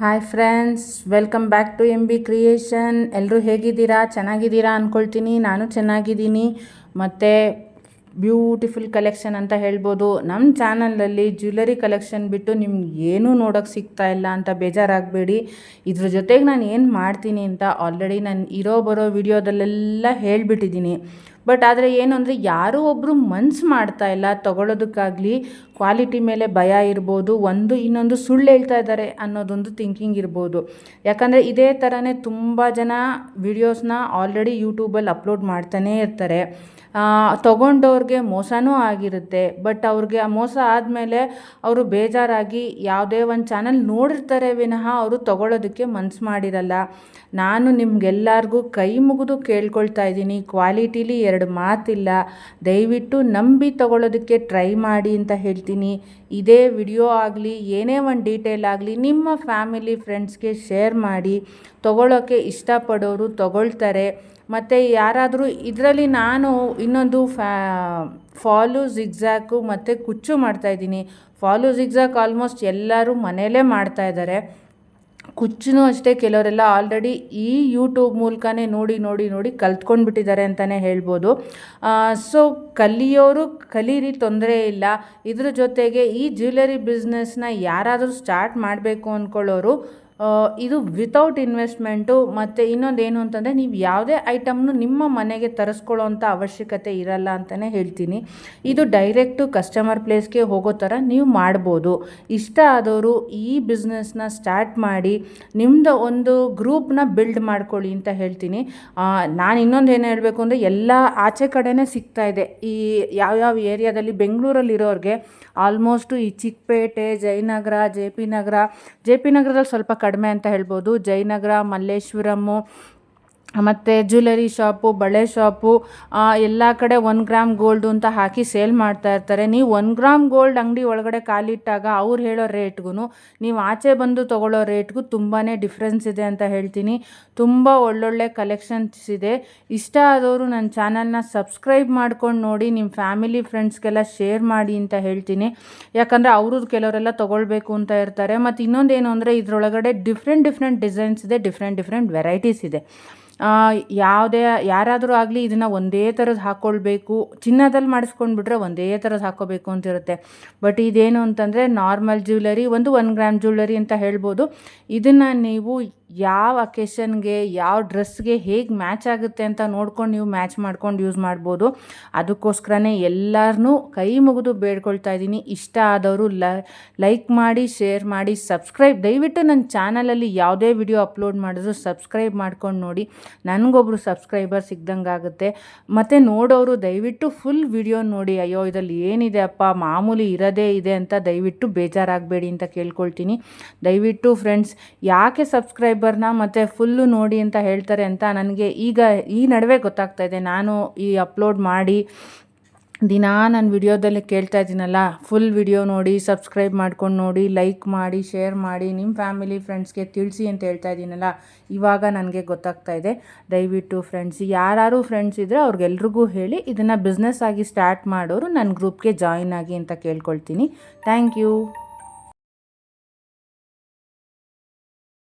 Hi friends, welcome back to M B creation. ಎಲ್ಲರೂ ಹೇಗಿದ್ದೀರಾ? ಚೆನ್ನಾಗಿದ್ದೀರಾ ಅಂದ್ಕೊಳ್ತೀನಿ. ನಾನು ಚೆನ್ನಾಗಿದ್ದೀನಿ. ಮತ್ತು ಬ್ಯೂಟಿಫುಲ್ ಕಲೆಕ್ಷನ್ ಅಂತ ಹೇಳ್ಬೋದು. ನಮ್ಮ ಚಾನಲಲ್ಲಿ ಜ್ಯುವೆಲರಿ ಕಲೆಕ್ಷನ್ ಬಿಟ್ಟು ನಿಮ್ಗೆ ಏನೂ ನೋಡೋಕ್ಕೆ ಸಿಗ್ತಾ ಇಲ್ಲ ಅಂತ ಬೇಜಾರಾಗಬೇಡಿ. ಇದ್ರ ಜೊತೆಗೆ ನಾನು ಏನು ಮಾಡ್ತೀನಿ ಅಂತ ಆಲ್ರೆಡಿ ನಾನು ಬರೋ ವಿಡಿಯೋದಲ್ಲೆಲ್ಲ ಹೇಳಿಬಿಟ್ಟಿದ್ದೀನಿ. ಬಟ್ ಆದರೆ ಏನು ಅಂದರೆ ಯಾರೂ ಒಬ್ಬರು ಮನ್ಸು ಮಾಡ್ತಾ ಇಲ್ಲ ತೊಗೊಳೋದಕ್ಕಾಗಲಿ. ಕ್ವಾಲಿಟಿ ಮೇಲೆ ಭಯ ಇರ್ಬೋದು, ಇನ್ನೊಂದು ಸುಳ್ಳು ಹೇಳ್ತಾ ಇದ್ದಾರೆ ಅನ್ನೋದೊಂದು ಥಿಂಕಿಂಗ್ ಇರ್ಬೋದು. ಯಾಕಂದರೆ ಇದೇ ಥರನೇ ತುಂಬ ಜನ ವಿಡಿಯೋಸ್ನ ಆಲ್ರೆಡಿ ಯೂಟ್ಯೂಬಲ್ಲಿ ಅಪ್ಲೋಡ್ ಮಾಡ್ತಾನೇ ಇರ್ತಾರೆ. ತೊಗೊಂಡವ್ರಿಗೆ ಮೋಸನೂ ಆಗಿರುತ್ತೆ. ಬಟ್ ಅವ್ರಿಗೆ ಆ ಮೋಸ ಆದಮೇಲೆ ಅವರು ಬೇಜಾರಾಗಿ ಯಾವುದೇ ಒಂದು ಚಾನಲ್ ನೋಡಿರ್ತಾರೆ ವಿನಃ ಅವರು ತೊಗೊಳೋದಕ್ಕೆ ಮನ್ಸು ಮಾಡಿರಲ್ಲ. ನಾನು ನಿಮಗೆಲ್ಲರಿಗೂ ಕೈ ಮುಗಿದು ಕೇಳ್ಕೊಳ್ತಾ ಇದ್ದೀನಿ, ಕ್ವಾಲಿಟಿಲಿ ಎರಡು ಮಾತಿಲ್ಲ. ದಯವಿಟ್ಟು ನಂಬಿ ತೊಗೊಳೋದಕ್ಕೆ ಟ್ರೈ ಮಾಡಿ ಅಂತ ಹೇಳ್ತೀನಿ. ಇದೇ ವಿಡಿಯೋ ಆಗಲಿ ಏನೇ ಒಂದು ಡೀಟೇಲ್ ಆಗಲಿ ನಿಮ್ಮ ಫ್ಯಾಮಿಲಿ ಫ್ರೆಂಡ್ಸ್ಗೆ ಶೇರ್ ಮಾಡಿ. ತೊಗೊಳೋಕ್ಕೆ ಇಷ್ಟಪಡೋರು ತೊಗೊಳ್ತಾರೆ. ಮತ್ತು ಯಾರಾದರೂ ಇದರಲ್ಲಿ ನಾನು ಇನ್ನೊಂದು ಫಾಲು ಜಿಗ್ಜ್ಯಾಕು ಮತ್ತು ಕುಚ್ಚು ಮಾಡ್ತಾಯಿದ್ದೀನಿ. ಫಾಲು ಜಿಗ್ಜ್ಯಾಕ್ ಆಲ್ಮೋಸ್ಟ್ ಎಲ್ಲರೂ ಮನೆಯಲ್ಲೇ ಮಾಡ್ತಾಯಿದ್ದಾರೆ. ಕುಚ್ಚೂ ಅಷ್ಟೇ ಕೆಲವರೆಲ್ಲ ಆಲ್ರೆಡಿ ಈ ಯೂಟ್ಯೂಬ್ ಮೂಲಕನೇ ನೋಡಿ ಕಲ್ತ್ಕೊಂಡ್ಬಿಟ್ಟಿದ್ದಾರೆ ಅಂತಲೇ ಹೇಳ್ಬೋದು. ಸೊ ಕಲಿಯೋರು ಕಲೀರಿ, ತೊಂದರೆ ಇಲ್ಲ. ಇದ್ರ ಜೊತೆಗೆ ಈ ಜ್ಯುವೆಲರಿ ಬಿಸ್ನೆಸ್ನ ಯಾರಾದರೂ ಸ್ಟಾರ್ಟ್ ಮಾಡಬೇಕು ಅಂದ್ಕೊಳ್ಳೋರು ಇದು ವಿತೌಟ್ ಇನ್ವೆಸ್ಟ್ಮೆಂಟು. ಮತ್ತು ಇನ್ನೊಂದೇನು ಅಂತಂದರೆ ನೀವು ಯಾವುದೇ ಐಟಮ್ನು ನಿಮ್ಮ ಮನೆಗೆ ತರಿಸ್ಕೊಳ್ಳೋ ಅಂಥ ಅವಶ್ಯಕತೆ ಇರಲ್ಲ ಅಂತಲೇ ಹೇಳ್ತೀನಿ. ಇದು ಡೈರೆಕ್ಟು ಕಸ್ಟಮರ್ ಪ್ಲೇಸ್ಗೆ ಹೋಗೋ ಥರ ನೀವು ಮಾಡ್ಬೋದು. ಇಷ್ಟ ಆದವರು ಈ ಬಿಸ್ನೆಸ್ನ ಸ್ಟಾರ್ಟ್ ಮಾಡಿ ನಿಮ್ಮದು ಒಂದು ಗ್ರೂಪ್ನ ಬಿಲ್ಡ್ ಮಾಡ್ಕೊಳ್ಳಿ ಅಂತ ಹೇಳ್ತೀನಿ. ನಾನು ಇನ್ನೊಂದು ಏನು ಹೇಳಬೇಕು ಅಂದರೆ ಎಲ್ಲ ಆಚೆ ಕಡೆನೇ ಸಿಗ್ತಾಯಿದೆ. ಈ ಯಾವ್ಯಾವ ಏರಿಯಾದಲ್ಲಿ ಬೆಂಗಳೂರಲ್ಲಿರೋರಿಗೆ ಆಲ್ಮೋಸ್ಟು ಈ ಚಿಕ್ಕಪೇಟೆ, ಜಯನಗರ, ಜೆ ಪಿ ನಗರದಲ್ಲಿ ಸ್ವಲ್ಪ ಕಡಿಮೆ ಅಂತ ಹೇಳ್ಬೋದು. ಜಯನಗರ, ಮಲ್ಲೇಶ್ವರಮ್ಮು ಮತ್ತು ಜ್ಯುವೆಲರಿ ಶಾಪು, ಬಳೆ ಶಾಪು ಎಲ್ಲ ಕಡೆ 1 ಗ್ರಾಮ್ ಗೋಲ್ಡು ಅಂತ ಹಾಕಿ ಸೇಲ್ ಮಾಡ್ತಾ ಇರ್ತಾರೆ. ನೀವು 1 ಗ್ರಾಮ್ ಗೋಲ್ಡ್ ಅಂಗಡಿ ಒಳಗಡೆ ಕಾಲಿಟ್ಟಾಗ ಅವ್ರು ಹೇಳೋ ರೇಟ್ಗೂ ನೀವು ಆಚೆ ಬಂದು ತೊಗೊಳ್ಳೋ ರೇಟ್ಗೂ ತುಂಬಾ ಡಿಫ್ರೆನ್ಸ್ ಇದೆ ಅಂತ ಹೇಳ್ತೀನಿ. ತುಂಬ ಒಳ್ಳೊಳ್ಳೆ ಕಲೆಕ್ಷನ್ಸ್ ಇದೆ. ಇಷ್ಟ ಆದವರು ನನ್ನ ಚಾನಲ್ನ ಸಬ್ಸ್ಕ್ರೈಬ್ ಮಾಡ್ಕೊಂಡು ನೋಡಿ, ನಿಮ್ಮ ಫ್ಯಾಮಿಲಿ ಫ್ರೆಂಡ್ಸ್ಗೆಲ್ಲ ಶೇರ್ ಮಾಡಿ ಅಂತ ಹೇಳ್ತೀನಿ. ಯಾಕಂದರೆ ಅವರು ಕೆಲವರೆಲ್ಲ ತೊಗೊಳ್ಬೇಕು ಅಂತ ಇರ್ತಾರೆ. ಮತ್ತು ಇನ್ನೊಂದೇನು ಅಂದರೆ ಇದರೊಳಗಡೆ ಡಿಫ್ರೆಂಟ್ ಡಿಸೈನ್ಸ್ ಇದೆ, ಡಿಫ್ರೆಂಟ್ ವೆರೈಟೀಸ್ ಇದೆ. ಯಾರಾದರೂ ಆಗಲಿ ಇದನ್ನು ಒಂದೇ ಥರದ್ದು ಹಾಕ್ಕೊಳ್ಬೇಕು, ಚಿನ್ನದಲ್ಲಿ ಮಾಡಿಸ್ಕೊಂಡ್ಬಿಟ್ರೆ ಒಂದೇ ಥರದ್ದು ಹಾಕ್ಕೋಬೇಕು ಅಂತಿರುತ್ತೆ. ಬಟ್ ಇದೇನು ಅಂತಂದರೆ ನಾರ್ಮಲ್ ಜ್ಯುವೆಲರಿ, 1 ಗ್ರಾಮ್ ಜ್ಯುವೆಲರಿ ಅಂತ ಹೇಳ್ಬೋದು. ಇದನ್ನು ನೀವು ಯಾವ ಅಕೇಶನ್ಗೆ, ಯಾವ ಡ್ರೆಸ್ಗೆ ಹೇಗೆ ಮ್ಯಾಚ್ ಆಗುತ್ತೆ ಅಂತ ನೋಡ್ಕೊಂಡು ನೀವು ಮ್ಯಾಚ್ ಮಾಡ್ಕೊಂಡು ಯೂಸ್ ಮಾಡ್ಬೋದು. ಅದಕ್ಕೋಸ್ಕರನೇ ಎಲ್ಲರನ್ನೂ ಕೈ ಮುಗಿದು ಬೇಡ್ಕೊಳ್ತಾ ಇದ್ದೀನಿ. ಇಷ್ಟ ಆದವರು ಲೈಕ್ ಮಾಡಿ, ಶೇರ್ ಮಾಡಿ, ದಯವಿಟ್ಟು ನನ್ನ ಚಾನಲಲ್ಲಿ ಯಾವುದೇ ವಿಡಿಯೋ ಅಪ್ಲೋಡ್ ಮಾಡಿದ್ರು ಸಬ್ಸ್ಕ್ರೈಬ್ ಮಾಡ್ಕೊಂಡು ನೋಡಿ. ನನಗೊಬ್ಬರು ಸಬ್ಸ್ಕ್ರೈಬರ್ ಸಿಗ್ದಂಗೆ ಆಗುತ್ತೆ. ಮತ್ತು ನೋಡೋರು ದಯವಿಟ್ಟು ಫುಲ್ ವಿಡಿಯೋ ನೋಡಿ. ಅಯ್ಯೋ ಇದರಲ್ಲಿ ಏನಿದೆ ಅಪ್ಪ, ಮಾಮೂಲಿ ಇರೋದೇ ಇದೆ ಅಂತ ದಯವಿಟ್ಟು ಬೇಜಾರಾಗಬೇಡಿ ಅಂತ ಕೇಳ್ಕೊಳ್ತೀನಿ. ದಯವಿಟ್ಟು ಫ್ರೆಂಡ್ಸ್, ಯಾಕೆ ಸಬ್ಸ್ಕ್ರೈಬರ್ನ ಮತ್ತು ಫುಲ್ಲು ನೋಡಿ ಅಂತ ಹೇಳ್ತಾರೆ ಅಂತ ನನಗೆ ಈಗ ಈ ನಡುವೆ ಗೊತ್ತಾಗ್ತಾ ಇದೆ. ನಾನು ಈ ಅಪ್ಲೋಡ್ ಮಾಡಿ ದಿನಾ ನನ್ನ ವಿಡಿಯೋದಲ್ಲಿ ಕೇಳ್ತಾ ಇದ್ದೀನಲ್ಲ, ಫುಲ್ ವಿಡಿಯೋ ನೋಡಿ, ಸಬ್ಸ್ಕ್ರೈಬ್ ಮಾಡ್ಕೊಂಡು ನೋಡಿ, ಲೈಕ್ ಮಾಡಿ, ಶೇರ್ ಮಾಡಿ, ನಿಮ್ಮ ಫ್ಯಾಮಿಲಿ ಫ್ರೆಂಡ್ಸ್ಗೆ ತಿಳಿಸಿ ಅಂತ ಹೇಳ್ತಾ ಇದ್ದೀನಲ್ಲ, ಇವಾಗ ನನಗೆ ಗೊತ್ತಾಗ್ತಾ ಇದೆ. ದಯವಿಟ್ಟು ಫ್ರೆಂಡ್ಸ್, ಯಾರು ಫ್ರೆಂಡ್ಸ್ ಇದ್ದರೆ ಅವ್ರಿಗೆಲ್ರಿಗೂ ಹೇಳಿ ಇದನ್ನು ಬಿಸ್ನೆಸ್ ಆಗಿ ಸ್ಟಾರ್ಟ್ ಮಾಡೋರು ನನ್ನ ಗ್ರೂಪ್ಗೆ ಜಾಯಿನ್ ಆಗಿ ಅಂತ ಕೇಳ್ಕೊಳ್ತೀನಿ. Thank you.